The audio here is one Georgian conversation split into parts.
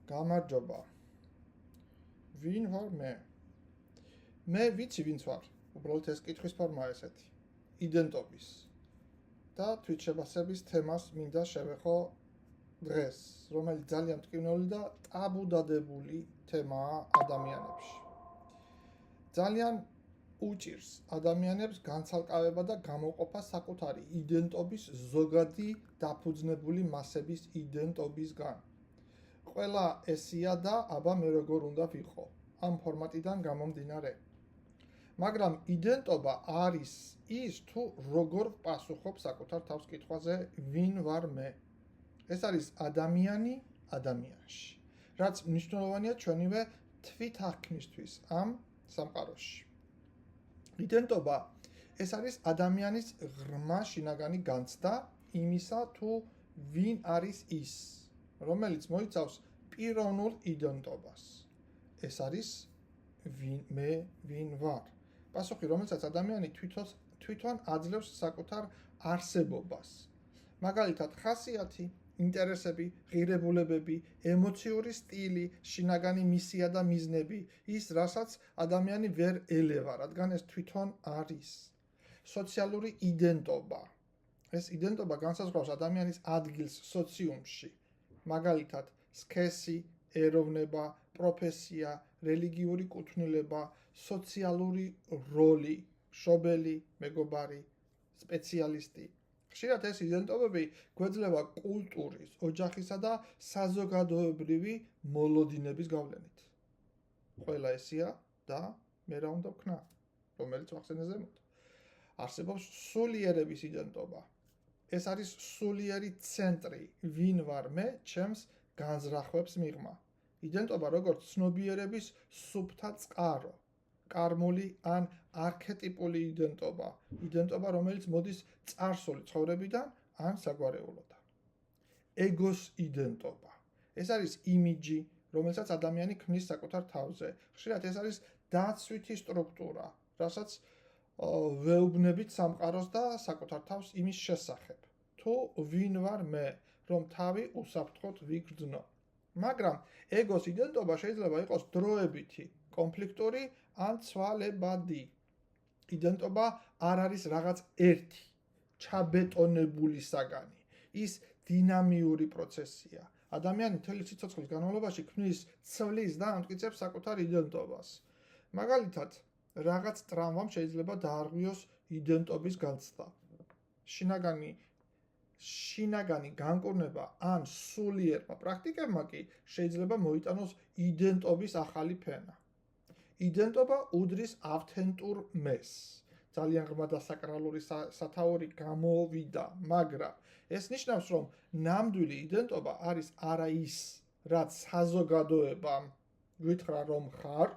გამარჯობა. ვინ ვარ მე? მე ვიცი ვინც ვარ. უბრალოდ ეს კითხვის ფორმაა ესეთი. იდენტობის და თვითშებასების თემას მინდა შევეხო დღეს, რომელიც ძალიან მტკივნეული და ტაბუდადებული თემაა ადამიანებში. ძალიან უჭირს ადამიანებს განცალკავება და გამოყოფა საკუთარი იდენტობის ზოგადი დაფუძნებული მასების იდენტობისგან. ყველა ესია და აბა მე როგორ უნდა ვიყო ამ ფორმატიდან გამომდინარე. მაგრამ იდენტობა არის ის თუ როგორ ვპასუხობ საკუთარ თავს კითხვაზე ვინ ვარ მე. ეს არის ადამიანი ადამიანში, რაც მნიშვნელოვანია ჩვენივე თვითახქმისთვის ამ სამყაროში. იდენტობა ეს არის ადამიანის ღრმა შინაგანი განცდა იმისა თუ ვინ არის ის, რომელიც მოიცავს პიროვნულ იდენტობას. ეს არის ვინ ვარ. პასუხი, რომელსაც ადამიანი თვითონ აძლევს საკუთარ არსებობას. მაგალითად, ხასიათი, ინტერესები, ღირებულებები, ემოციური სტილი, შინაგანი მისია და მიზნები, ის რასაც ადამიანი ვერ ელევა, რადგან ეს თვითონ არის. სოციალური იდენტობა. ეს იდენტობა განსაზღვრავს ადამიანის ადგილს სოციუმში. მაგალითად, სქესი, ეროვნება, პროფესია, რელიგიური კუთვნილება, სოციალური როლი, მშობელი, მეგობარი, სპეციალისტი. ხშირად ეს იდენტობები გვეძლევა კულტურის, ოჯახისა და საზოგადოებრივი მოლოდინების გავლენით. ყველა ესია და მე რა უნდა ვქნა, რომელიც ვახსენე ზემოთ. არსებობს სულიერების იდენტობა. ეს არის სულიერი ცენტრი, ვინ ვარ მე, ჩემს განზრახვებს მიღმა. იდენტობა როგორც ცნობიერების სუფთა წყარო, კარმული ან არქეტიპული იდენტობა, იდენტობა, რომელიც მოდის წარსული ცხოვრებიდან ან საგვარეულოდან. ეგოს იდენტობა. ეს არის იმიჯი, რომელსაც ადამიანი ქმნის საკუთარ თავზე. ხშირად ეს არის დაცვითი სტრუქტურა, რასაც ვეუბნებით სამყაროს და საკუთარ თავს იმის შესახებ. თუ ვინ ვარ მე, რომ თავი უსაფრთხოდ ვიგრძნო. მაგრამ ეგოს იდენტობა შეიძლება იყოს დროებითი, კონფლიქტური ან ცვალებადი. იდენტობა არ არის რაღაც ერთი, ჩაბეტონებული საგანი. ის დინამიური პროცესია. ადამიანი მთელი სიცოცხლის განმავლობაში ქმნის, ცვლის და ამტკიცებს საკუთარ იდენტობას. მაგალითად, რაღაც ტრამვამ შეიძლება დაარღვიოს იდენტობის განცდა. შინაგანი განკურნება ან სულიერმა პრაქტიკებმა კი შეიძლება მოიტანოს იდენტობის ახალი ფენა. იდენტობა უდრის ავთენტურ მეს. ძალიან ღრმა და საკრალური სათაური გამოვიდა, მაგრამ ეს ნიშნავს, რომ ნამდვილი იდენტობა არის არა ის, რაც საზოგადოებამ გვითხრა რომ ხარ,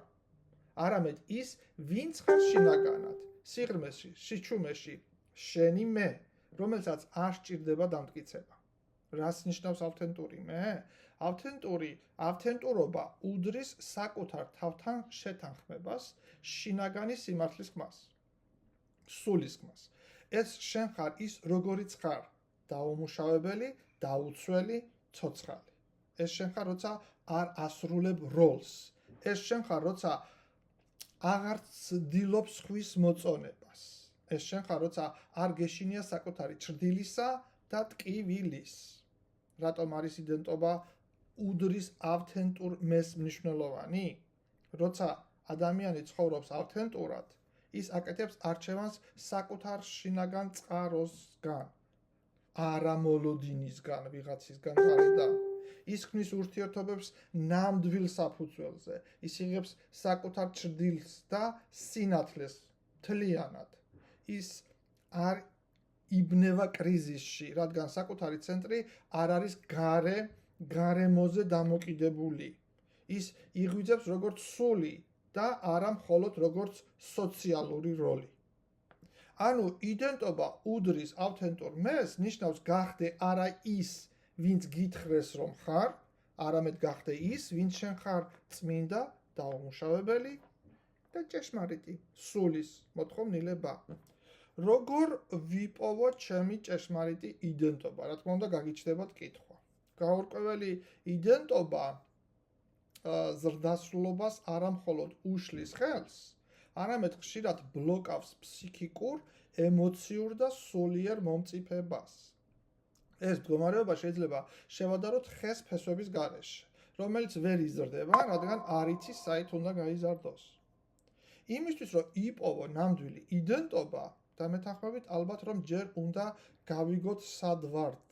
არამედ ის, ვინც ხარ შინაგანად, სიღრმეში, სიჩუმეში, შენი მე, რომელსაც არ სჭირდება დამტკიცება. რას ნიშნავს ავთენტური მე? ავთენტურობა უდრის საკუთარ თავთან შეთანხმებას, შინაგანი სიმართლის ხმას, სულის ხმას. ეს შენ ხარ ის, როგორიც ხარ, დაუმუშავებელი, დაუცველი, ცოცხალი. ეს შენ ხარ, როცა არ ასრულებ როლს. ეს შენ ხარ, როცა აღარ ცდილობ სხვის მოწონებას. ეს შენ ხარ, როცა არ გეშინია საკუთარი ჩრდილისა და ტკივილის. რატომ არის იდენტობა უდრის ავთენტურ მეს მნიშვნელოვანი? როცა ადამიანი ცხოვრობს ავთენტურად, ის აკეთებს არჩევანს საკუთარ შინაგან წყაროსგან, არა მოლოდინისგან, ვიღაცისგან გარედან. ის ქმნის ურთიერთობებს ნამდვილ საფუძველზე, ის იღებს საკუთარ ჩრდილს და სინათლეს მთლიანად. ის არ იბნევა კრიზისში, რადგან საკუთარი ცენტრი არ არის გარემოზე დამოკიდებული. ის იღვიძებს როგორც სული და არა მხოლოდ როგორც სოციალური როლი. ანუ იდენტობა უდრის ავთენტურ მეს ნიშნავს გახდე არა ის, ვინც გითხრეს რომ ხარ, არამედ გახდე ის, ვინც შენ ხარ, წმინდა, დაუმუშავებელი და ჭეშმარიტი, სულის მოთხოვნილება. როგორ ვიპოვო ჩემი ჭეშმარიტი იდენტობა? რა თქმა უნდა, გაგიჩნდებათ კითხვა. გაურკვეველი იდენტობა ზრდასრულობას არა მხოლოდ უშლის ხელს, არამედ ხშირად ბლოკავს ფსიქიკურ, ემოციურ და სულიერ მომწიფებას. ეს მდგომარეობა შეიძლება შევადაროთ ხეს ფესვების გარეშე, რომელიც ვერ იზრდება, რადგან არ იცის საით უნდა გაიზარდოს. იმისთვის, რომ იპოვო ნამდვილი იდენტობა, დამეთანხმებით ალბათ, რომ ჯერ უნდა გავიგოთ სად ვართ,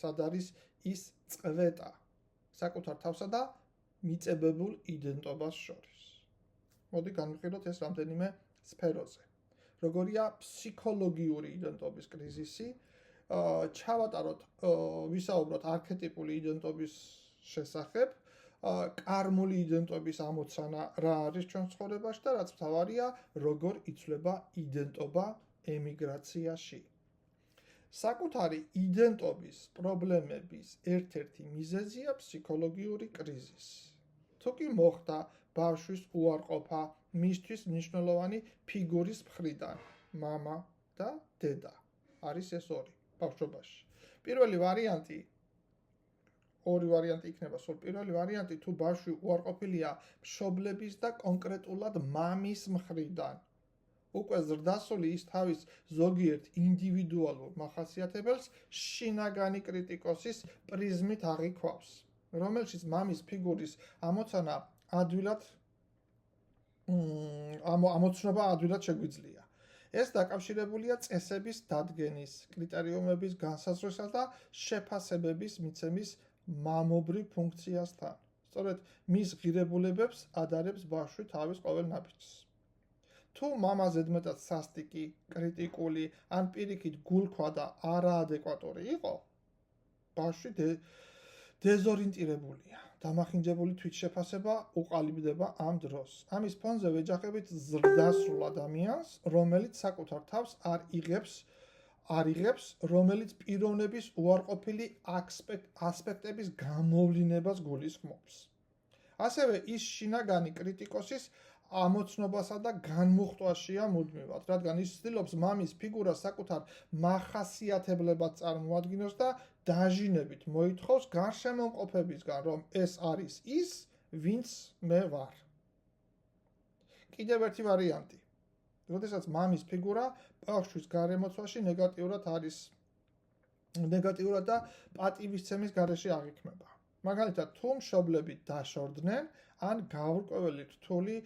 სად არის ის წვეტა საკუთარ თავსა და მიწებებულ იდენტობას შორის. მოდი განვიხილოთ ეს რამდენიმე სფეროზე. როგორია ფსიქოლოგიური იდენტობის კრიზისი, ჩავატაროთ, ვისაუბროთ არქეტიპული იდენტობის შესახებ, კარმული იდენტობის ამოცანა რა არის ჩვენ ცხოვრებაში და რაც მთავარია, როგორ იცვლება იდენტობა ემიგრაციაში. საკუთარი იდენტობის პრობლემების ერთ-ერთი მიზეზია ფსიქოლოგიური კრიზისი. თუ კი მოხდა ბავშვის უარყოფა მისთვის მნიშვნელოვანი ფიგურის მხრიდან, მამა და დედა. არის ეს ორი ბავშვობაში. პირველი ვარიანტი ორი ვარიანტი იქნება, სულ პირველი ვარიანტი თუ ბავშვი უარყოფილია მშობლების და კონკრეტულად მამის მხრიდან. უკვე ზრდასრული ის თავის ზოგიერთ ინდივიდუალურ მახასიათებელს შინაგანი კრიტიკოსის პრიზმით აღიქვავს, რომელშიც მამის ფიგურის ამოცნობა ადვილად შეგვიძლია. ეს დაკავშირებულია წესების დადგენის, კრიტერიუმების განსაზღვრისა და შეფასებების მიცემის მამობრივ ფუნქციასთან. სწორედ მის ღირებულებებს ადარებს ბავშვი თავის ყოველ ნაბიჯს. თუ მამა ზედმეტად სასტიკი, კრიტიკული, ან პირიქით გულქვა და არაადეკვატური იყო, ბავშვი დეზორიენტირებულია, დამახინჯებული თვითშეფასება უყალიბდება ამ დროს. ამის ფონზე ვეჯახებით ზრდასრულ ადამიანს, რომელიც საკუთარ თავს არ იღებს, რომელიც პიროვნების უარყოფილი ასპექტების გამოვლინებას გულისხმობს. ასევე ის შინაგანი კრიტიკოსის ამოცნობასა და განმუხტვაშია მუდმივად, რადგან ის ცდილობს მამის ფიგურას საკუთარ მახასიათებლებად წარმოადგინოს და დაჟინებით მოითხოვს გარშემომყოფებისგან, რომ ეს არის ის, ვინც მე ვარ. კიდევ ერთი ვარიანტი. როდესაც მამის ფიგურა ბავშვის გარემოცვაში ნეგატიურად და პატივისცემის გარეშე აღიქმება. მაგალითად, თუ მშობლები დაშორდნენ, ან გაურკვეველი რთული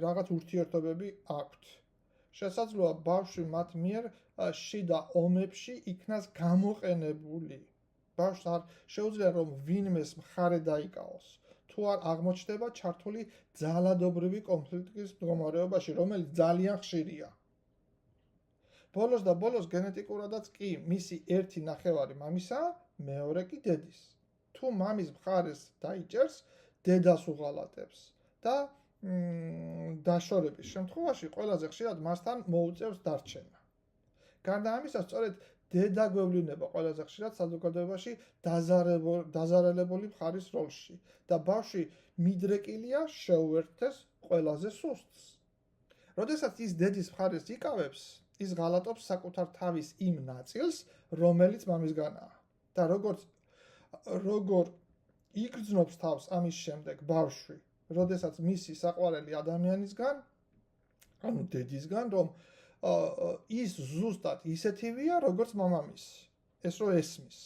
რაღაც ურთიერთობები აქვთ. შესაძლოა ბავშვი მათ მიერ შიდა ომებში იქნას გამოყენებული. ბავშვს არ შეუძლია რომ ვინმეს მხარე დაიკავოს, თუ არ აღმოჩნდება ჩართული ძალადობრივი კონფლიქტის მდგომარეობაში, რომელიც ძალიან ხშირია. ბოლოს და ბოლოს გენეტიკურადაც კი მისი ერთი ნახევარი მამისა, მეორე კი დედის. თუ მამის მხარეს დაიჭერს, დედას უღალატებს და დაშორების შემთხვევაში ყველაზე ხშირად მასთან მოუწევს დარჩენა. გარდა ამისა, სწორედ დედა გვევლინება ყველაზე ხშირად საზოგადოებაში დაზარალებული მხარის როლში და ბავშვი მიდრეკილია შეუერთდეს ყველაზე სუსტს. როდესაც ის დედის მხარეს იკავებს, ის ღალატობს საკუთარ თავის იმ ნაწილს, რომელიც მამისგანაა. და როგორ იგრძნობს თავს ამის შემდეგ ბავშვი, როდესაც მისი საყვარელი ადამიანისგან, ანუ დედისგან, რომ ის ზუსტად ისეთივია, როგორც მამამისი, ეს რო ესმის.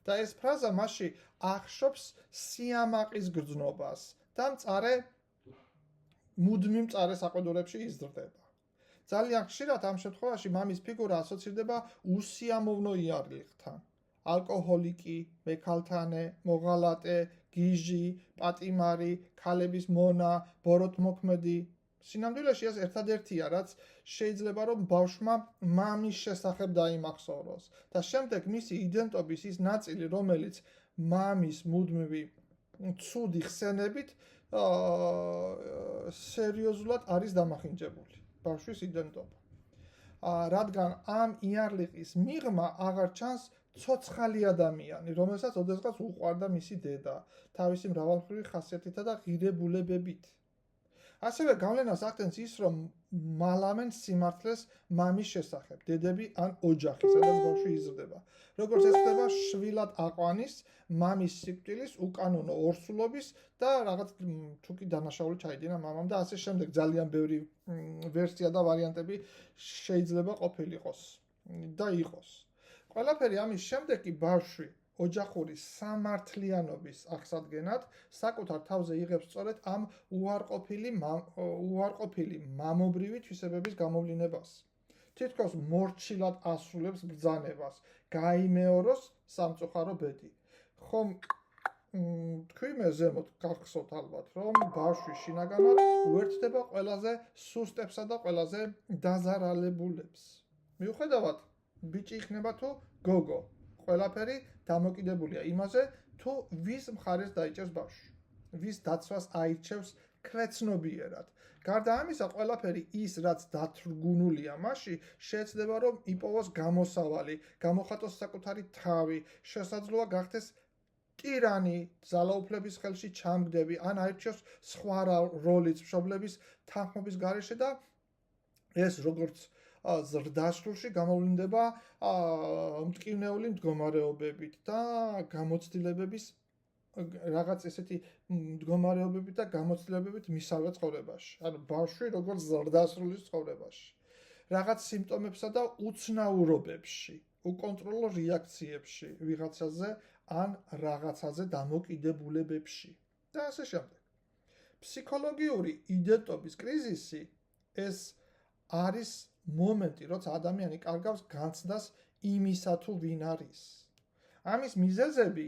და ეს ფრაზა მასში ახშობს სიამაყის გრძნობას და მუდმივ მწარე საყვედურებში იზრდება. ძალიან ხშირად ამ შემთხვევაში მამის ფიგურა ასოცირდება უსიამოვნო იარლიხთან. ალკოჰოლიკი, მექალთანე, მოღალატე, გიჟი, პატიმარი, ქალების მონა, ბოროტმოქმედი. სინამდვილეში ეს ერთადერთია, რაც შეიძლება რომ ბავშვმა მამის შესახებ დაიმახსოვროს და შემდეგ მისი იდენტობის ის ნაწილი, რომელიც მამის მუდმივი ცუდი ხსენებით სერიოზულად არის დამახინჯებული ბავშვის იდენტობა. რადგან ამ იარლიყის მიღმა აღარ ჩანს ცოცხალი ადამიანი, რომელსაც ოდესღაც უყვარდა მისი დედა, თავისი მრავალმხრივი ხასიათითა და ღირებულებებით. ასევე გავლენას ახდენს ის, რომ მალამენ სიმართლეს მამის შესახებ, დედები ან ოჯახი, სადაც ბავშვი იზრდება. როგორც ეს ხდება შვილად აყვანის, მამის სიკვდილის, უკანონო ორსულობის და რაღაც თუკი დანაშაული ჩაიდინა მამამ და ასე შემდეგ. ძალიან ბევრი ვერსია და ვარიანტები შეიძლება ყოფილიყოს და იყოს. ყველაფერი ამის შემდეგ კი ბავშვი ოჯახური სამართლიანობის აღსადგენად საკუთარ თავზე იღებს სწორედ ამ უარყოფილი მამობრივი თვისებების გამოვლინებას. თითქოს მორჩილად ასრულებს ბრძანებას, გაიმეოროს სამწუხარო ბედი. ხომ თქვი მე ზემოთ გახსოვთ ალბათ, რომ ბავშვი შინაგანად უერთდება ყველაზე სუსტებსა და ყველაზე დაზარალებულებს. მიუხედავად, ბიჭი იქნება თუ გოგო, ყველაფერი დამოკიდებულია იმაზე, თუ ვის მხარეს დაიჭერს ბავშვი, ვის დაცვას აირჩევს ქვეცნობიერად. გარდა ამისა, ყველაფერი ის, რაც დათრგუნულია მასში, შეეცდება, რომ იპოვოს გამოსავალი, გამოხატოს საკუთარი თავი, შესაძლოა გახდეს ტირანი, ძალაუფლების ხელში ჩამგდები, ან აირჩიოს სხვა როლიც მშობლების თანხმობის გარეშე და ეს როგორც ზრდასრულში გამოვლინდება მტკივნეული მდგომარეობებით და გამოცდილებების რაღაც ესეთი მდგომარეობებით და გამოცდილებებით მისავე ცხოვრებაში. ანუ ბავშვი როგორც ზრდასრულის ცხოვრებაში. რაღაც სიმპტომებსა და უცნაურობებში, უკონტროლო რეაქციებში ვიღაცაზე ან რაღაცაზე დამოკიდებულებებში და ასე შემდეგ. ფსიქოლოგიური იდენტობის კრიზისი ეს არის მომენტი, როცა ადამიანი კარგავს განცდას იმისა თუ ვინ არის. ამის მიზეზები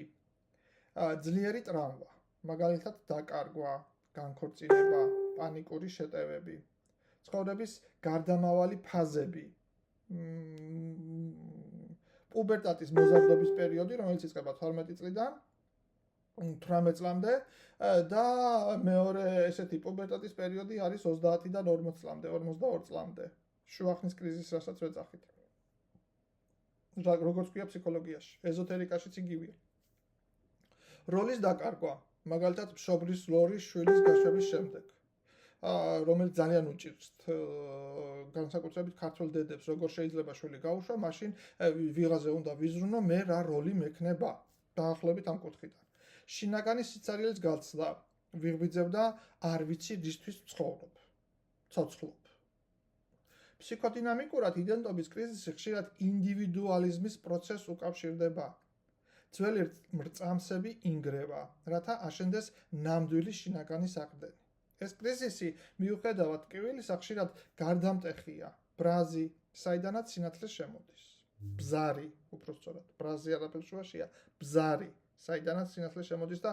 ძლიერი ტრავმა, მაგალითად დაკარგვა, განქორწინება, პანიკური შეტევები, ცხოვრების გარდამავალი ფაზები, პუბერტატის მოზარდობის პერიოდი, რომელიც იწყება 12 წლიდან 18 წლამდე და მეორე ესეთი პუბერტატის პერიოდი არის 30-დან 40 წლამდე, 42 წლამდე. შუახნის კრიზისს რასაც ვეძახით. როგორც ქვია ფსიქოლოგიაში, ეზოთერიკაშიც იგივეა. როლის დაკარგვა, მაგალითად მშობლის ლორის შვილის გაშვების შემდეგ, რომელიც ძალიან უჭირს განსაკუთრებით ქართველ დედებს, როგორ შეიძლება შვილი გაუშვა, მაშინ ვიღაზე უნდა ვიზრუნო, მე რა როლი მექნება, დაახლოებით ამ კუთხიდან. შინაგანი სიცარიელის გაცდა, ვიღვიძებ და არ ვიცი რისთვის ვცხოვრობ, ცოცხლობ. ფსიქოდინამიკურად იდენტობის კრიზისი ხშირად ინდივიდუალიზმის პროცესს უკავშირდება. ძველი მრწამსები ინგრევა, რათა აშენდეს ნამდვილი შინაგანი საყრდენი. ეს კრიზისი მიუხედავად ტკივილისა ხშირად გარდამტეხია, ბრაზი, საიდანაც სინათლე შემოდის. ბზარი, უпростоრად, ბრაზი არაფერ შუაშია, ბზარი, საიდანაც სინათლე შემოდის და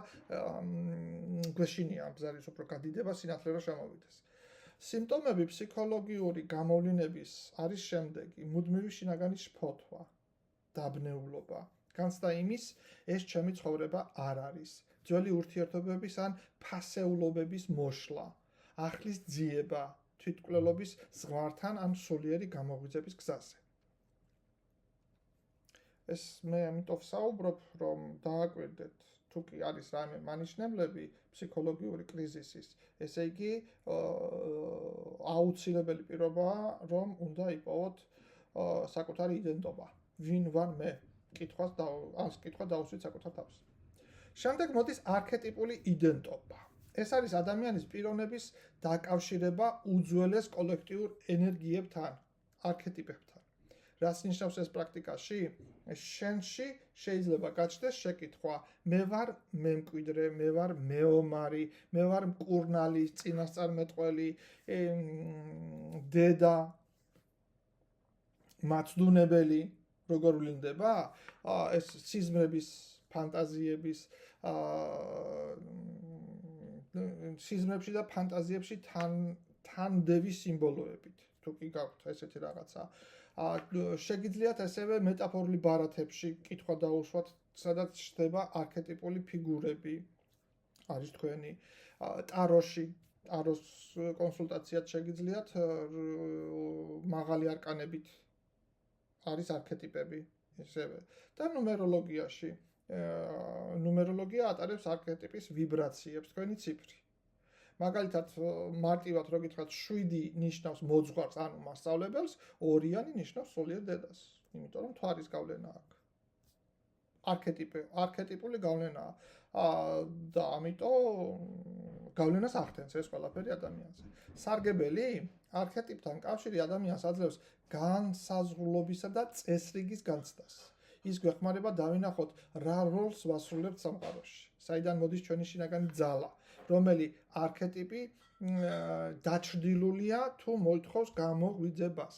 გვეშინია ბზარის უფრო გადიდება სინათლე რომ შემოვიდეს. სიმპტომები ფსიქოლოგიური გამოვლინების არის შემდეგი: მუდმივი შინაგანი შფოთვა, დაბნეულობა, განცდა იმის, ეს ჩემი ცხოვრება არ არის, ძველი ურთიერთობების ან ფასეულობების მოშლა, ახლის ძიება, თვითმკვლელობის ზღვართან ან სულიერი გამოღვიძების გზაზე. ეს მე ამიტომ ვსაუბრობ, რომ დააკვირდეთ, თუ კი არის რამე მანიშნებლები ფსიქოლოგიური კრიზისის, ესე იგი აუცილებელი პირობაა, რომ უნდა იპოვოთ საკუთარი იდენტობა. ვინ ვარ მე? კითხვა დაუსვით საკუთარ თავს. შემდეგ მოდის არქეტიპული იდენტობა. ეს არის ადამიანის პიროვნების დაკავშირება უძველეს კოლექტიურ ენერგიებთან, არქეტიპებთან. რაც ნიშნავს ეს პრაქტიკაში? შენში შეიძლება გაჩნდეს შეკითხვა: მე ვარ მემკვიდრე, მე ვარ მეომარი, მე ვარ მკურნალი, წინასწარმეტყველი, დედა, მაცდუნებელი, როგორ ვლინდება? ეს სიზმრების, ფანტაზიების, სიზმრებში და ფანტაზიებში თანდევი სიმბოლოებით, თუ კი გაქვთ ესეთი რაღაცა. შეგიძლიათ ასევე მეტაფორული ბარათებში კითხვა დაუშვათ, სადაც ჩნდება არქეტიპული ფიგურები, არის თქვენი, ტაროში, ტაროს კონსულტაციად შეგიძლიათ მაღალი არკანებით არის არქეტიპები, ისევე. და ნუმეროლოგიაში. ნუმეროლოგია ატარებს არქეტიპის ვიბრაციებს, თქვენი ციფრი. მაგალითად, მარტივად რო გითხრათ, 7 ნიშნავს მოძღვარს, ანუ მასწავლებელს, 2-იანი ნიშნავს სულიერ დედას, იმიტომ რომ თვარის გავლენა აქვს. არქეტიპული გავლენაა. და ამიტომ გავლენას ახდენს ეს ყველაფერი ადამიანზე. სარგებელი არქეტიპთან კავშირი ადამიანს აძლევს განსაზღვრულობისა და წესრიგის განცდას. ის გვეხმარება დავინახოთ რა როლს ვასრულებთ სამყაროში. საიდან მოდის ჩვენი შინაგანი ძალა, რომელი არქეტიპი დაჩრდილულია თუ მოითხოვს გამოღვიძებას.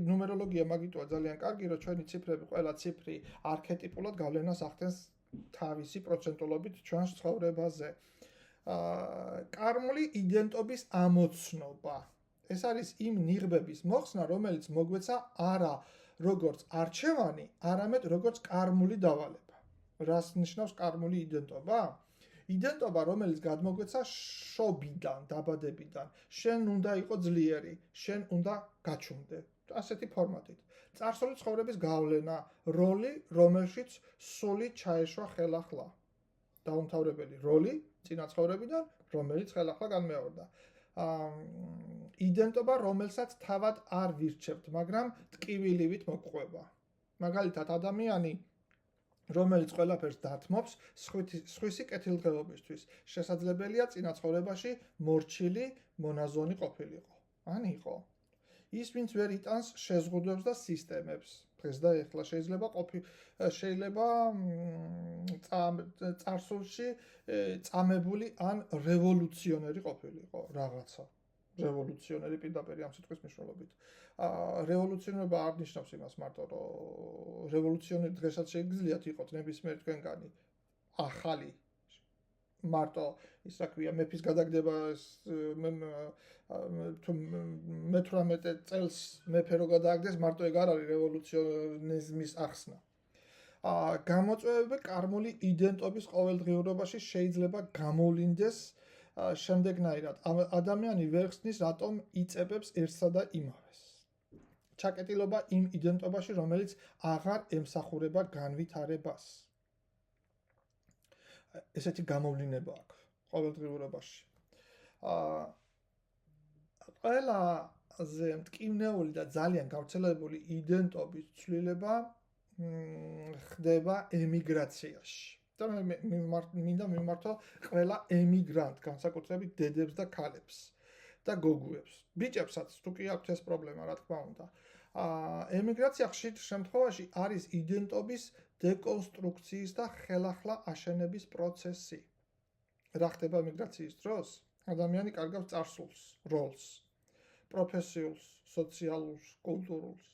ნუმეროლოგია მაგიტოა ძალიან კარგი, რომ ჩვენი ციფრები, ყველა ციფრი არქეტიპულად გავლენას ახდენს თავისი პროცენტულობით ჩვენს ცხოვრებაზე. კარმული იდენტობის ამოცნობა. ეს არის იმ ნიღბების მოხსნა, რომელიც მოგვეცა არა როგორც არჩევანი, არამედ როგორც კარმული დავალება. რას ნიშნავს კარმული იდენტობა? იდენტობა, რომელიც გადმოგვეცა შობიდან, დაბადებიდან, შენ უნდა იყო ძლიერი, შენ უნდა გაჩუმდე. ასეთი ფორმატით. წარსული ცხოვრების გავლენა, როლი, რომელშიც სული ჩაეშვა ხელახლა. დაუმთავრებელი როლი წინა ცხოვრებიდან, რომელიც ხელახლა განმეორდა. იდენტობა, რომელსაც თავად არ ვირჩევთ, მაგრამ ტკივილივით მოგყვება. მაგალითად, ადამიანი, რომელიც ყველაფერს დათმობს სხვისი კეთილდღეობისთვის, შესაძლებელია წინა ცხოვრებაში მორჩილი, მონაზონი ყოფილიყო. ან იყო. ის, ვინც ვერ იტანს შეზღუდვებს და სისტემებს. დღეს და ეხლა შეიძლება წარსულში წამებული ან რევოლუციონერი ყოფილიყო რაღაცა. რევოლუციონერი პირდაპირ ამ სიტყვის მნიშვნელობით. რევოლუციონერობა არ ნიშნავს იმას მარტო, რომ რევოლუციონერი დღესაც შეგიძლიათ იყოს ნებისმიერ თქვენგანი ახალი მარტო ის რა ქვია მეფის გადაგდება თუ მე-18 წელს მეფე რო გადააგდეს მარტო ეგ არ არის რევოლუციონიზმის ახსნა. გამოწვევები კარმული იდენტობის ყოველდღიურობაში შეიძლება გამოვლინდეს შემდეგნაირად. ადამიანი ვერ ხსნის, რატომ იწებებს ერთსა და იმავეს. ჩაკეტილობა იმ იდენტობაში, რომელიც აღარ ემსახურება განვითარებას. ესეთი გამოვლინება აქვს ყოველდღიურობაში. ყველაზე მტკივნეული და ძალიან გავრცელებული იდენტობის ცვლილება ხდება ემიგრაციაში. და მინდა მიმართო ყველა ემიგრანტ, განსაკუთრებით დედებს და ქალებს და გოგუებს. ბიჭებსაც თუ კი აქვთ ეს პრობლემა, რა თქმა უნდა. ემიგრაცია ხშირ შემთხვევაში არის იდენტობის დეკონსტრუქციის და ხელახლა აშენების პროცესი. რა ხდება ემიგრაციის დროს? ადამიანი კარგავს წარსულს, როლს, პროფესიულს, სოციალურს, კულტურულს.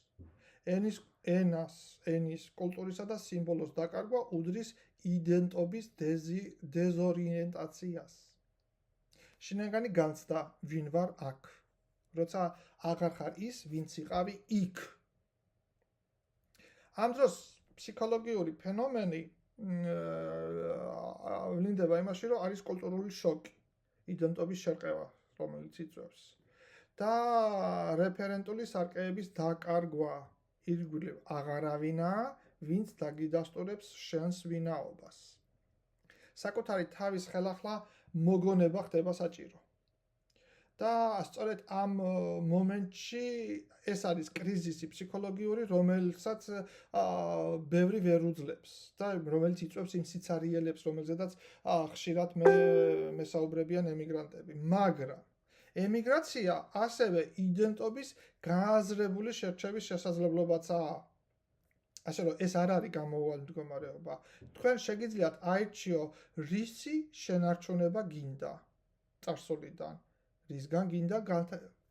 ენის, კულტურისა და სიმბოლოს დაკარგვა უდრის იდენტობის დეზორიენტაციას. შინაგანი განცდა, ვინ ვარ აქ, როცა აღარ ხარ ის, ვინც იყავი იქ. ამ დროს ფსიქოლოგიური ფენომენი ვლინდება იმაში, რომ არის კულტურული შოკი, იდენტობის შერყევა, რომელიც იწვევს და რეფერენტული სარკეების დაკარგვა, ირგვლივ აღარავინაა, ვინც დაგიდასტურებს შენს ვინაობას. საკუთარი თავის ხელახლა მოგონება ხდება საჭირო. და სწორედ ამ მომენტში ეს არის კრიზისი ფსიქოლოგიური, რომელსაც ბევრი ვერ უძლებს და რომელიც იწვევს იმ სიცარიელებს, რომელზედაც ხშირად მესაუბრებიან ემიგრანტები. მაგრამ ემიგრაცია ასევე იდენტობის გააზრებული შერჩევის შესაძლებლობაცაა. ასე რომ ეს არ არის გამოუვალი მდგომარეობა. თქვენ შეგიძლიათ აირჩიო, რისი შენარჩუნება გინდა წარსულიდან. რისგან გინდა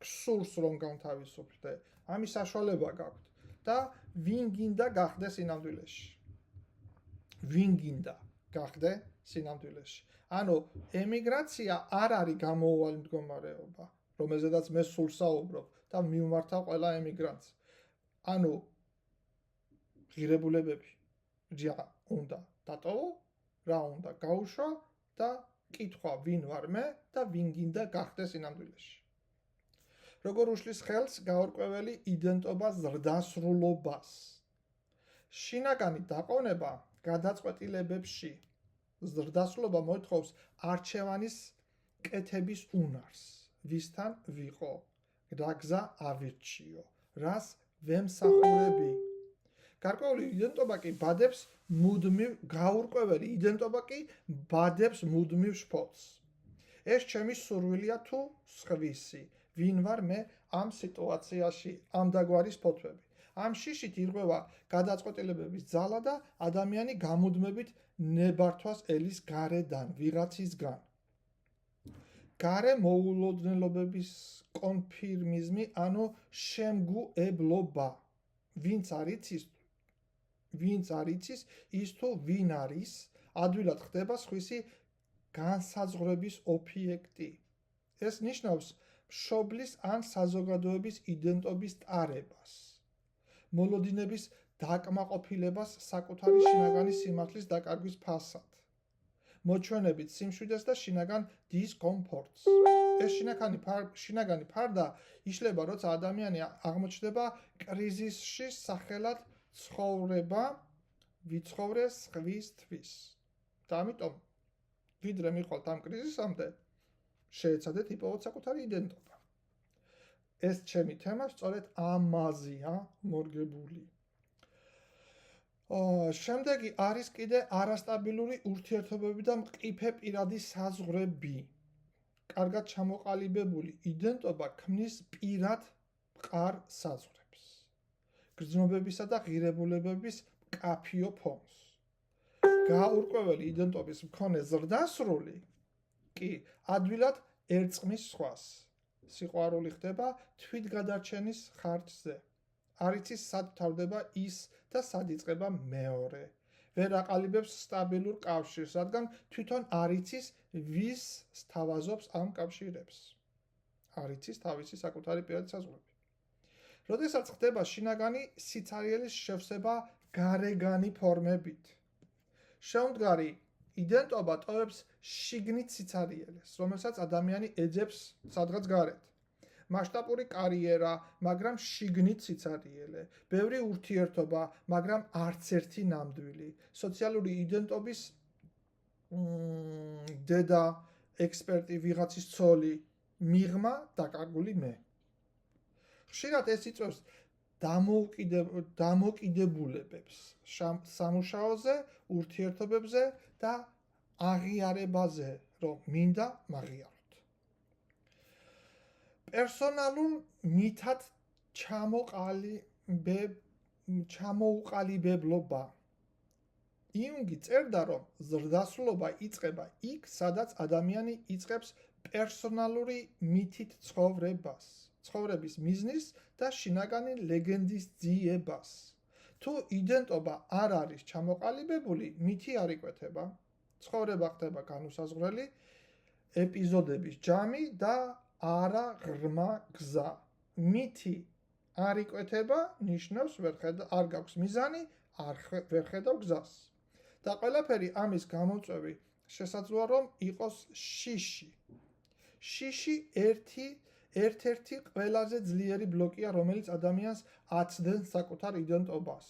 გსურს რომ განთავისუფლდე. ამის საშუალება გაქვთ და ვინ გინდა გახდე სინამდვილეში. ვინ გინდა გახდე სინამდვილეში. ანუ ემიგრაცია არ არის გამოუვალი მდგომარეობა, რომელზედაც მე სულ საუბრობ და მიმართავ ყველა ემიგრანტს. ანუ ღირებულებები ჯა უნდა დატოვო, რა უნდა გაუშვა და კითხვა ვინ ვარ მე და ვინ გინდა გახდე სინამდვილეში. როგორ უშლის ხელს გაურკვეველი იდენტობას ზრდასრულობას. შინაგანი დაყოვნება გადაწყვეტილებებში ზრდასრულობა მოითხოვს არჩევანის კეთების უნარს, ვისთან ვიყო, რა გზა ავირჩიო, რას ვემსახურები. გარკვეული იდენტობა კი ბადებს მუდმივ გაურკვეველი იდენტობა კი ბადებს მუდმივ შფოთს. ეს ჩემი სურვილია თუ სხვისი, ვინ ვარ მე ამ სიტუაციაში, ამ დაგვარის ფოთვები. ამ შიშით ირღვევა გადაწყვეტილებების ძალა და ადამიანი გამუდმებით ნებართვას ელის გარედან, ვიღაცისგან. გარე მოულოდნელობების კონფირმიზმი, ანუ შემგუებლობა. ვინც არ იცის, ის თუ ვინ არის, ადვილად ხდება სხვისი განსაზღვრების ობიექტი. ეს ნიშნავს მშობლის ან საზოგადოების იდენტობის ტარებას. მოლოდინების დაკმაყოფილებას საკუთარი შინაგანი სიმართლის დაკარგვის ფასად. მოჩვენებით სიმშვიდეს და შინაგან დისკომფორტს. ეს შინაგანი ფარდა იშლება, როცა ადამიანი აღმოჩნდება კრიზისში სახელად ცხოვრება ვიცხოვრე სხვისთვის. და ამიტომ ვიდრე მიყვალთ ამ კრიზისამდე, შეეცადეთ იპოვოთ საკუთარი იდენტობა. ეს ჩემი თემა სწორედ ამაზეა მორგებული. შემდეგი არის კიდე არასტაბილური ურთიერთობები და მყიფე პირადი საზღვრები. კარგად ჩამოყალიბებული იდენტობა ქმნის პირად მყარ საზღვრებს, გრძნობებისა და ღირებულებების მკაფიო ფონს. გაურკვეველი იდენტობის მქონე ზრდასრული კი ადვილად ერწყმის სხვას. სიყვარული ხდება თვითგადარჩენის ხარჯზე. არ იცის სად თავდება ის და სად იწყება მეორე. ვერ აყალიბებს სტაბილურ კავშირს, რადგან თვითონ არ იცის ვის სთავაზობს ამ კავშირებს. არ იცის თავისი საკუთარი პირადი საზღვრები. როდესაც ხდება შინაგანი სიცარიელის შევსება გარეგანი ფორმებით. შეუმდგარი იდენტობა ტოვებს შიგნით სიცარიელეს, რომელსაც ადამიანი ეძებს სადღაც გარეთ. მასშტაბური კარიერა, მაგრამ შიგნით სიცარიელე, ბევრი ურთიერთობა, მაგრამ არც ერთი ნამდვილი, სოციალური იდენტობის დედა, ექსპერტი, ვიღაცის ცოლი, მიღმა, დაკარგული მე. ხშირად ეს იწვევს დამოკიდებულებებს სამუშაოზე, ურთიერთობებზე და აღიარებაზე, რომ მინდა მაღიაროთ. პერსონალურ მითად ჩამოუყალიბებლობა. იუნგი წერდა, რომ ზრდასრულობა იწყება იქ, სადაც ადამიანი იწყებს პერსონალური მითით ცხოვრებას, ცხოვრების მიზნის და შინაგანი ლეგენდის ძიებას. თუ იდენტობა არ არის ჩამოყალიბებული, მითი არ იკვეთება. ცხოვრება ხდება განუსაზღვრელი ეპიზოდების ჯამი და არა ღრმა გზა. მითი არ იკვეთება, ნიშნავს არ გაქვს მიზანი, ვერ ხედავ გზას. და ყველაფერი ამის გამოწვევი შესაძლოა რომ იყოს შიში. შიში ერთ-ერთი ყველაზე ძლიერი ბლოკია, რომელიც ადამიანს აცდენს საკუთარ იდენტობას.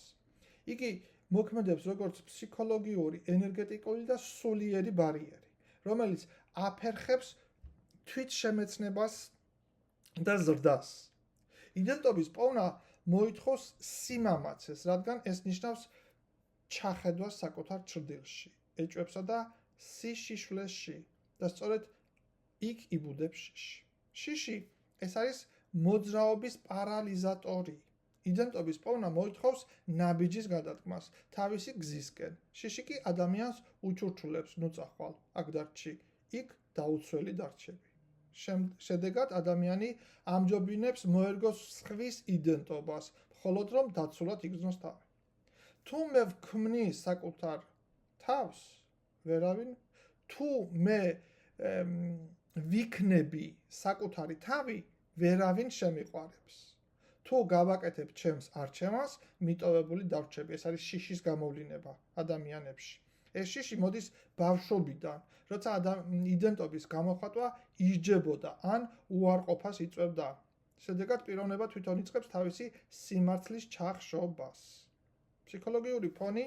იგი მოქმედებს როგორც ფსიქოლოგიური, ენერგეტიკული და სულიერი ბარიერი, რომელიც აფერხებს თვითშემეცნებას და ზრდას. იდენტობის პოვნა მოითხოვს სიმამაცეს, რადგან ეს ნიშნავს ჩახედვას საკუთარ ჩრდილში, ეჭვებსა და სიშიშვლეში და სწორედ იქ იბუდებს შიში. შიში ეს არის მოძრაობის პარალიზატორი. იდენტობის პოვნა მოითხოვს ნაბიჯის გადადგმას თავისი გზისკენ. შიში კი ადამიანს უჩურჩულებს, ნუ წახვალ, აქ დარჩი, იქ დაუცველი დარჩები. შედეგად ადამიანი ამჯობინებს მოერგოს სხვის იდენტობას, მხოლოდ რომ დაცულად იგრძნოს თავი. თუ მე ვქმნი საკუთარ თავს, ვერავინ, თუ მე ვიქნები საკუთარი თავი, ვერავინ შემიყვარებს. თუ გავაკეთებ ჩემს არჩევანს, მიტოვებული დავრჩები. ეს არის შიშის გამოვლინება ადამიანებში. ეს შიში მოდის ბავშვობიდან, როცა იდენტობის გამოხატვა ისჯებოდა ან უარყოფას იწვევდა. შედეგად პიროვნება თვითონ იწყებს თავისი სიმართლის ჩახშობას. ფსიქოლოგიური ფონი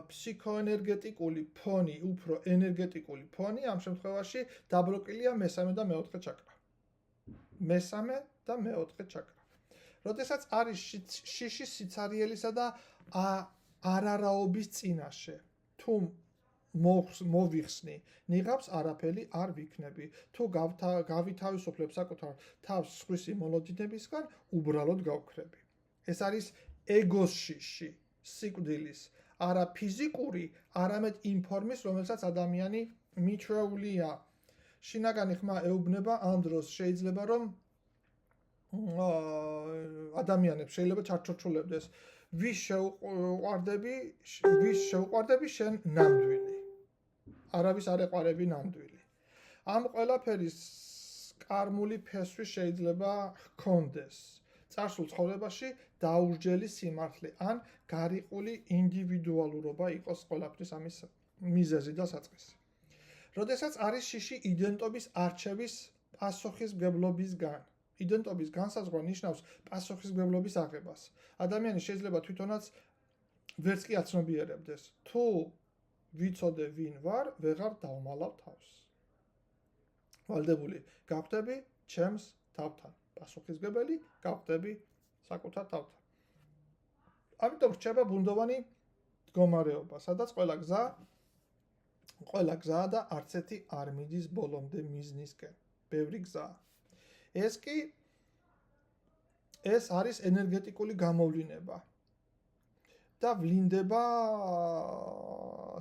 ფსიქოენერგეტიკული ფონი, უფრო ენერგეტიკული ფონი ამ შემთხვევაში დაბლოკილია მესამე და მეოთხე ჩაკრა. მესამე და მეოთხე ჩაკრა. როდესაც არის შიში სიცარიელისა და არარაობის წინაშე, თუ მოვიხსნი, ნიღაბს არაფერი არ ვიქნები. თუ გავითავისუფლებ საკუთარ თავს სხვისი მოლოდინებისგან, უბრალოდ გავქრები. ეს არის ეგოს შიში, სიკვდილის, არა ფიზიკური, არამედ იმ ფორმის, რომელსაც ადამიანი მიჩვეულია. შინაგანი ხმა ეუბნება ამ დროს შეიძლება რომ ადამიანებს შეიძლება ჩარჩოჩულებდეს ვის შეუყვარდები შენ ნამდვილი. არავის არ ეყვარები ნამდვილი. ამ ყველაფერის კარმული ფესვი შეიძლება ჰქონდეს წარსულ ცხოვრებაში დაურჯელი სიმართლე ან გარიყული ინდივიდუალურობა იყოს ყველაფრის ამის მიზეზი და საწყისი. როდესაც არის შიში იდენტობის არჩევის პასუხისმგებლობისგან. იდენტობის განსაზღვრა ნიშნავს პასუხისმგებლობის აღებას. ადამიანი შეიძლება თვითონაც ვერც კი აცნობიერებდეს. თუ ვიცოდე ვინ ვარ, ვეღარ დავმალავ თავს. ვალდებული გავხდები ჩემს თავთან. პასუხისმგებელი გავხდები საკუთარ თავთან. ამიტომ რჩება ბუნდოვანი მდგომარეობა, სადაც ყველა გზაა და არც ერთი არ მიდის ბოლომდე მიზნისკენ. ბევრი გზაა. ეს არის ენერგეტიკული გამოვლინება და ვლინდება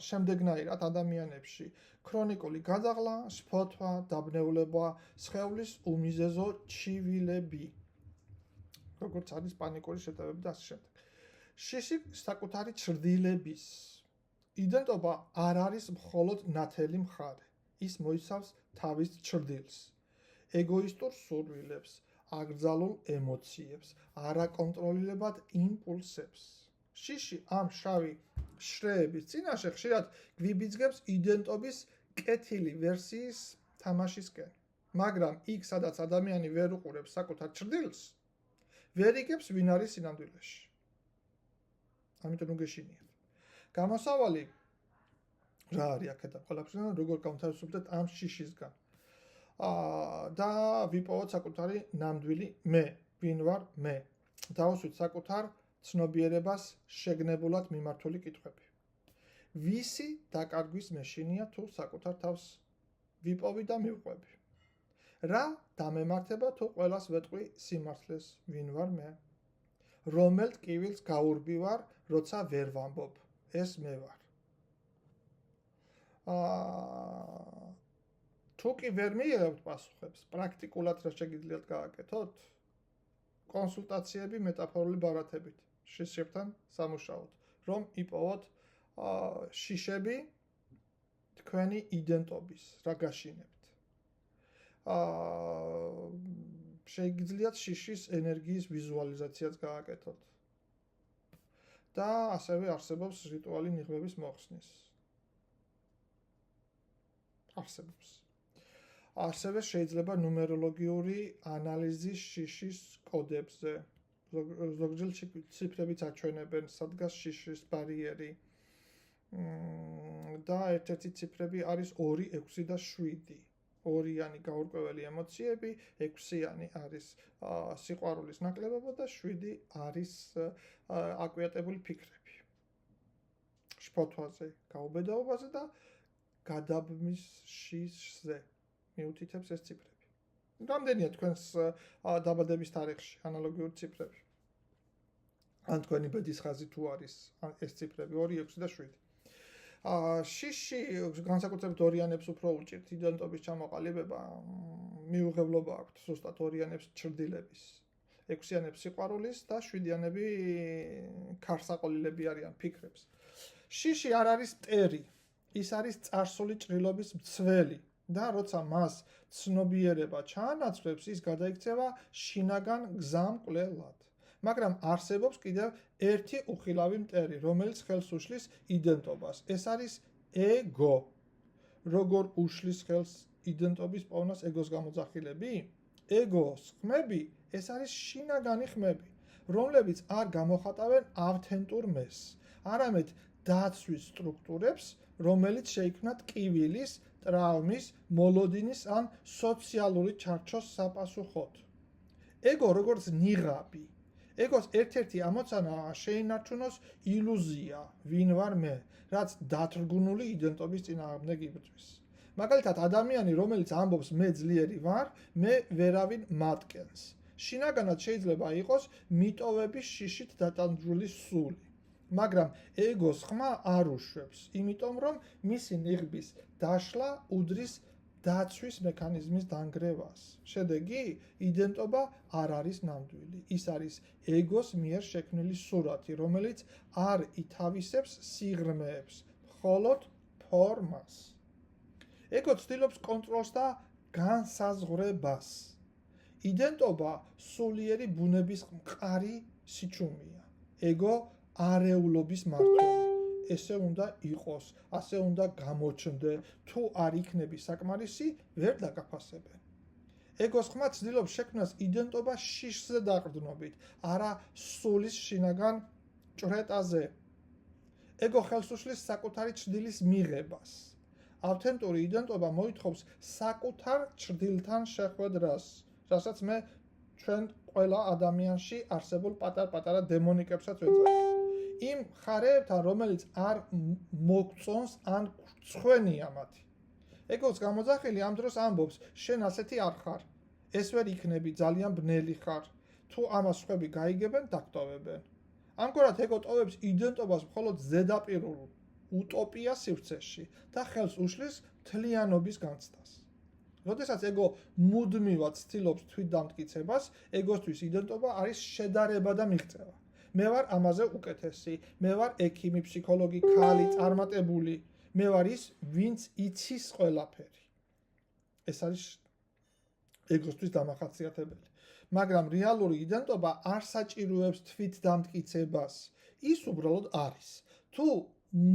შემდეგნაირად ადამიანებში ქრონიკული გადაღლა, შფოთვა, დაბნეულება, სხეულის უმიზეზო ჩივილები, როგორც არის პანიკური შეტევები და ასე შემდეგ. შიში საკუთარი ჩრდილების იდენტობა არ არის მხოლოდ ნათელი მხარე. ის მოიცავს თავის ჩრდილს, ეგოისტურ სურვილებს, აკრძალულ ემოციებს, არაკონტროლირებად იმპულსებს. შიში ამ შავი შრეების წინაშე ხშირად გვიბიძგებს იდენტობის კეთილი ვერსიის თამაშისკენ. მაგრამ იქ, სადაც ადამიანი ვერ უყურებს საკუთარ ჩრდილს, ვერ იგებს ვინ არის სინამდვილეში. ამიტომ უგეშინიათ. გამოსავალი რა არის აქედან ყველაფრიდან, როგორ გავთავისუფლდეთ ამ შიშისგან. და ვიპოვოთ საკუთარი ნამდვილი მე, ვინ ვარ მე. დავუსვით საკუთარ ცნობიერებას შეგნებულად მიმართული კითხვები. ვისი დაკარგვის მეშინია თუ საკუთარ თავს ვიპოვი და მივყვები. რა დამემართება თუ ყველას ვეტყვი სიმართლეს, ვინ ვარ მე? რომელ ტკივილს გაურბი ვარ, როცა ვერ ვამბობ, ეს მე ვარ. თუ კი ვერ მიიღებთ პასუხებს, პრაქტიკულად რა შეგიძლიათ გააკეთოთ? კონსულტაციები მეტაფორული ბარათებით, შიშებთან სამუშაოდ, რომ იპოვოთ შიშები თქვენი იდენტობის, რა გაშინებთ. შეგიძლიათ შიშის ენერგიის ვიზუალიზაციაც გააკეთოთ. და ასევე არსებობს რიტუალი ნიღბების მოხსნის. ასევე შეიძლება ნუმეროლოგიური ანალიზი შიშის კოდებზე. ზოგჯერ ციფრებიც აჩვენებენ, სადგას შიშის ბარიერი. და ერთ-ერთი ციფრები არის 2, 6 და 7. 2-იანი გაურკვეველი ემოციები, 6-იანი არის სიყვარულის ნაკლებობა და 7 არის აკვიატებული ფიქრები. შფოთვაზე, გაუბედაობაზე და გადაბმის შიშზე მიუთითებს ეს ციფრები. რამდენია თქვენს დაბადების თარიღში ანალოგიური ციფრები? ან თქვენი ბედის ხაზი თუ არის ეს ციფრები 2, 6 და 7. შიში განსაკუთრებით ორიანებს უფრო უჭირთ იდენტობის ჩამოყალიბება, მიუღებლობა აქვთ ზუსტად ორიანებს ჩრდილების. 6-იანებს სიყვარულის და 7-იანები ქარსაყოლილები არიან ფიქრებს. შიში არ არის მტერი, ის არის წარსული ჭრილობის მცველი და როცა მას ცნობიერება ჩაანაცვლებს, ის გადაიქცევა შინაგან გზამკვლელად. მაგრამ არსებობს კიდევ ერთი უხილავი მტერი, რომელიც ხელს უშლის იდენტობას. ეს არის ეგო. როგორ უშლის ხელს იდენტობის პოვნას ეგოს გამოძახილები? ეგოს ხმები, ეს არის შინაგანი ხმები, რომლებიც არ გამოხატავენ ავთენტურ მეს, არამედ დაცვის სტრუქტურებს, რომელიც შეიქმნა ტკივილის, ტრავმის, მოლოდინის ან სოციალური ჩარჩოს საპასუხოდ. ეგო როგორც ნიღაბი, ეგოს ერთ-ერთი ამოცანაა შეინარჩუნოს ილუზია, ვინ ვარ მე, რაც დათრგუნული იდენტობის წინააღმდეგ იბრძვის. მაგალითად, ადამიანი, რომელიც ამბობს მე ძლიერი ვარ, მე ვერავინ მატკენს. შინაგანად შეიძლება იყოს მიტოვების შიშით დატანჯული სული. მაგრამ ეგოს ხმა არ უშვებს, იმიტომ რომ მისი ნიღბის დაშლა უდრის დაცვის მექანიზმის დანგრევას. შედეგი, იდენტობა არ არის ნამდვილი. ის არის ეგოს მიერ შექმნილი სურათი, რომელიც არ ითავისებს სიღრმეებს, მხოლოდ ფორმას. ეგო ცდილობს კონტროლს და განსაზღვრებას. იდენტობა სულიერი ბუნების მყარი სიჩუმეა. ეგო არეულობის მმართველი. ესე უნდა იყოს, ასე უნდა გამოჩნდე, თუ არ იქნები საკმარისი, ვერ დაგაფასებენ. ეგოს ხმა ცდილობს შექმნას იდენტობა შიშზე დაყრდნობით, არა სულის შინაგან ჭრეტაზე. ეგო ხელს უშლის საკუთარი ჩრდილის მიღებას. ავთენტური იდენტობა მოითხოვს საკუთარ ჩრდილთან შეხვედრას, რასაც მე ჩვენ ყველა ადამიანში არსებულ პატარ-პატარა დემონიკებსაც ვეძახი. იმ ხარეებთან, რომელიც არ მოგწონს ან ცხვენია მათი. ეგოს გამოძახილი ამ დროს ამბობს, შენ ასეთი არ ხარ. ეს ვერ იქნები, ძალიან ბნელი ხარ. თუ ამას სხვები გაიგებენ, დაგტოვებენ. ამგვარად ეგო ტოვებს იდენტობას მხოლოდ ზედაპირულ უტოპია სივრცეში და ხელს უშლის მთლიანობის განცდას. როდესაც ეგო მუდმივად ცდილობს თვითდამტკიცებას, ეგოსთვის იდენტობა არის შედარება და მიღწევა. მე ვარ ამაზე უკეთესი, მე ვარ ექიმი, ფსიქოლოგი, ქალი, წარმატებული, მე ვარ ის, ვინც იცის ყველაფერი. ეს არის ეგოსთვის დამახასიათებელი. მაგრამ რეალური იდენტობა არ საჭიროებს თვითდამტკიცებას. ის უბრალოდ არის. თუ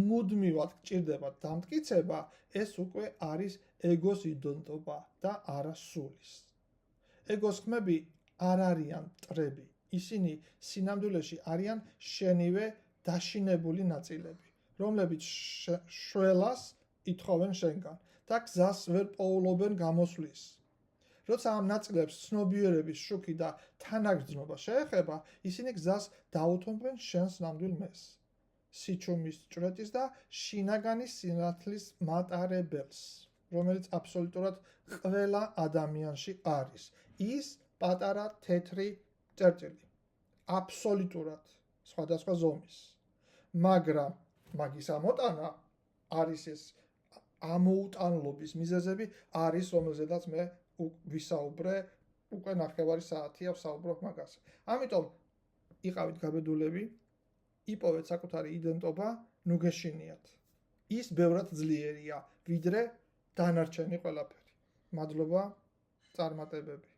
მუდმივად გჭირდება დამტკიცება, ეს უკვე არის ეგოს იდენტობა და არა სულის. ეგოს ხმები არ არიან მტრები. ისინი სინამდვილეში არიან შენივე დაშინებული ნაწილები, რომლებიც შველას ითხოვენ შენგან და გზას ვერ პოულობენ გამოსვლის. როცა ამ ნაწილებს ცნობიერების შუქი და თანაგრძნობა შეეხება, ისინი გზას დაუთმობენ შენს ნამდვილ მეს, სიჩუმის ჭრეტის და შინაგანი სინათლის მატარებელს, რომელიც აბსოლუტურად ყველა ადამიანში არის. ის პატარა თეთრი წერტილი, აბსოლუტურად სხვადასხვა ზომის. მაგრამ მაგის ამოტანა არის ეს ამოუტანლობის მიზეზები არის, რომელზედაც მე ვისაუბრე, უკვე ნახევარი საათია ვსაუბრობ მაგაზე. ამიტომ იყავით გაბედულები, იპოვეთ საკუთარი იდენტობა, ნუ გეშინიათ. ის ბევრად ძლიერია, ვიდრე დანარჩენი ყველაფერი. მადლობა, წარმატებები.